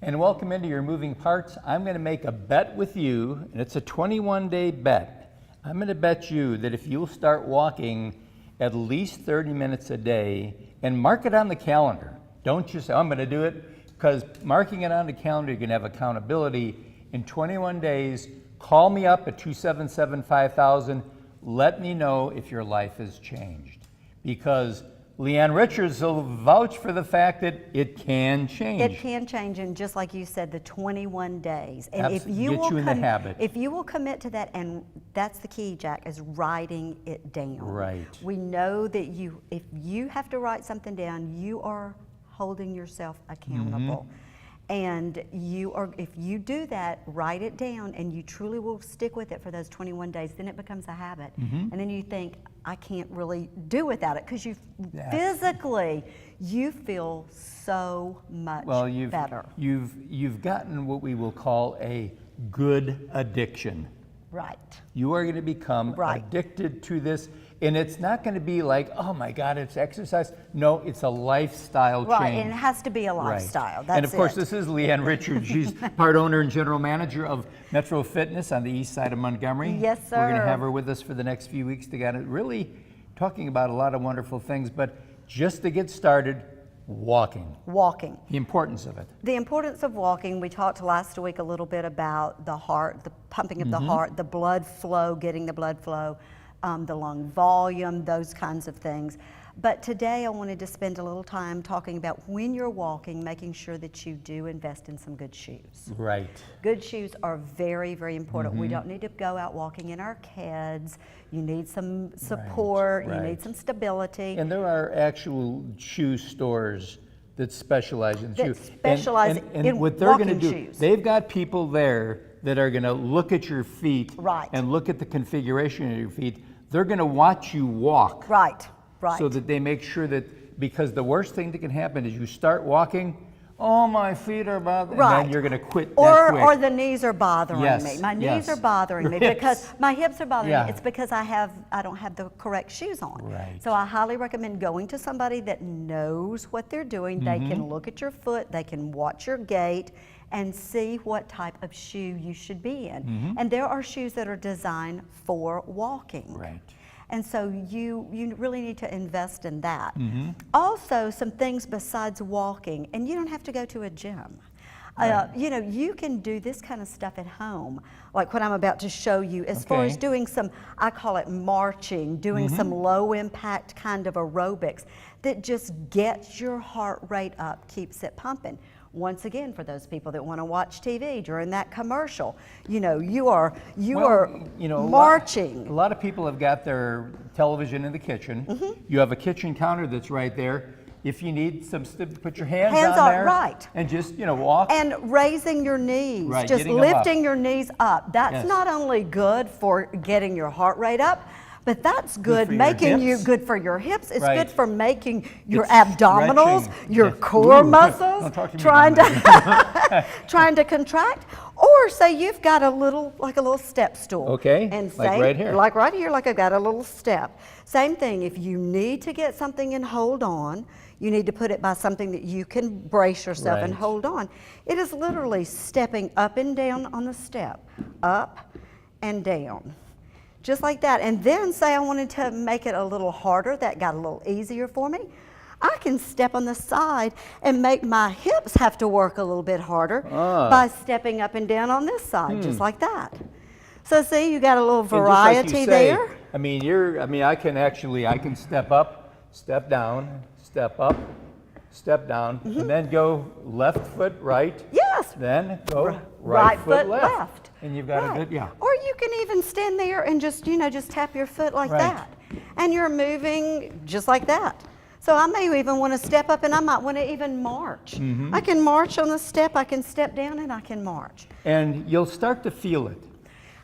And welcome into your moving parts. I'm going to make a bet with you, and it's a 21-day bet. I'm going to bet you that if you'll start walking at least 30 minutes a day and mark it on the calendar. Don't just say, I'm going to do it, because marking it on the calendar, you're going to have accountability. In 21 days, call me up at 277-5000. Let me know if your life has changed, because Leanne Richards will vouch for the fact that it can change. It can change, and just like you said, the 21 days. And if you Get will you in the habit. If you will commit to that, and that's the key, Jack, is writing it down. Right. We know that if you have to write something down, you are holding yourself accountable. And if you do that, write it down, and you truly will stick with it for those 21 days, then it becomes a habit. And then you think, I can't really do without it, because physically, you feel so much better. You've gotten what we will call a good addiction. Right. You are going to become addicted to this, and it's not going to be like, oh my God, it's exercise. No, it's a lifestyle change. Right, and it has to be a lifestyle. That's and of course, this is Leanne Richards. She's part owner and general manager of Metro Fitness on the east side of Montgomery. Yes, sir. We're going to have her with us for the next few weeks to get really talking about a lot of wonderful things, but just to get started, walking. Walking. The importance of it. The importance of walking, we talked last week a little bit about the heart, the pumping of the heart, the blood flow, getting the blood flow, the lung volume, those kinds of things. But today I wanted to spend a little time talking about when you're walking, making sure that you do invest in some good shoes. Right. Good shoes are very, very important. We don't need to go out walking in our kids. You need some support, you need some stability. And there are actual shoe stores that specialize in shoes. Specialize in what they're going to do, shoes. they've got people there that are going to look at your feet and look at the configuration of your feet. They're going to watch you walk. Right. So that they make sure that, because the worst thing that can happen is you start walking, oh, my feet are bothering me, and then you're going to quit or the knees are bothering me. My knees Yes. are bothering me because my hips are bothering me. It's because I don't have the correct shoes on. Right. So I highly recommend going to somebody that knows what they're doing. They can look at your foot, they can watch your gait, and see what type of shoe you should be in. And there are shoes that are designed for walking. Right. And so you really need to invest in that. Also, some things besides walking, and you don't have to go to a gym. You can do this kind of stuff at home, like what I'm about to show you, as far as doing some, I call it marching, doing some low impact kind of aerobics that just gets your heart rate up, keeps it pumping. Once again, for those people that want to watch TV during that commercial, you are marching. A lot of people have got their television in the kitchen. You have a kitchen counter that's right there. If you need some, put your hands on there, and just walk. And raising your knees, just lifting your knees up. That's not only good for getting your heart rate up, but that's good making you good for your hips. It's good for making your abdominals, your core muscles trying to contract. Or say you've got a little step stool. And say, like right here. Like right here, like I've got a little step. Same thing, if you need to get something and hold on, you need to put it by something that you can brace yourself and hold on. It is literally stepping up and down on the step, up and down. Just like that. And then say I wanted to make it a little harder, that got a little easier for me. I can step on the side and make my hips have to work a little bit harder by stepping up and down on this side, just like that. So see, you got a little variety there. I can step up, step down, step up, step down, and then go left foot right. Yes. Then go right foot left. And you've got a good, Or you can even stand there and just tap your foot like that. And you're moving just like that. So I may even want to step up, and I might want to even march. I can march on the step, I can step down, and I can march. And you'll start to feel it.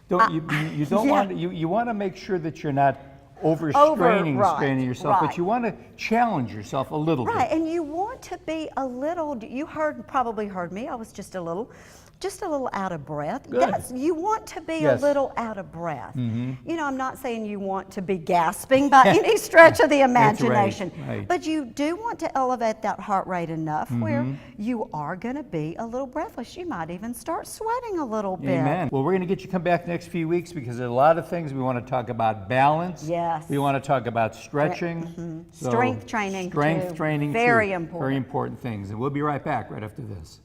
You want to make sure that you're not overstraining, right, straining yourself, but right. you want to challenge yourself a little Right, bit. and you want to be a little, you probably heard me, I was just a little out of breath. Good. You want to be Yes. a little out of breath. You know, I'm not saying you want to be gasping by any stretch of the imagination, right. but you do want to elevate that heart rate enough where you are going to be a little breathless. You might even start sweating a little bit. Amen. Well, we're going to get you come back next few weeks because there's a lot of things we want to talk about. Balance. Yes. We want to talk about stretching. So Strength training, Strength too. training. Very too. important. Very important things. And we'll be right back right after this.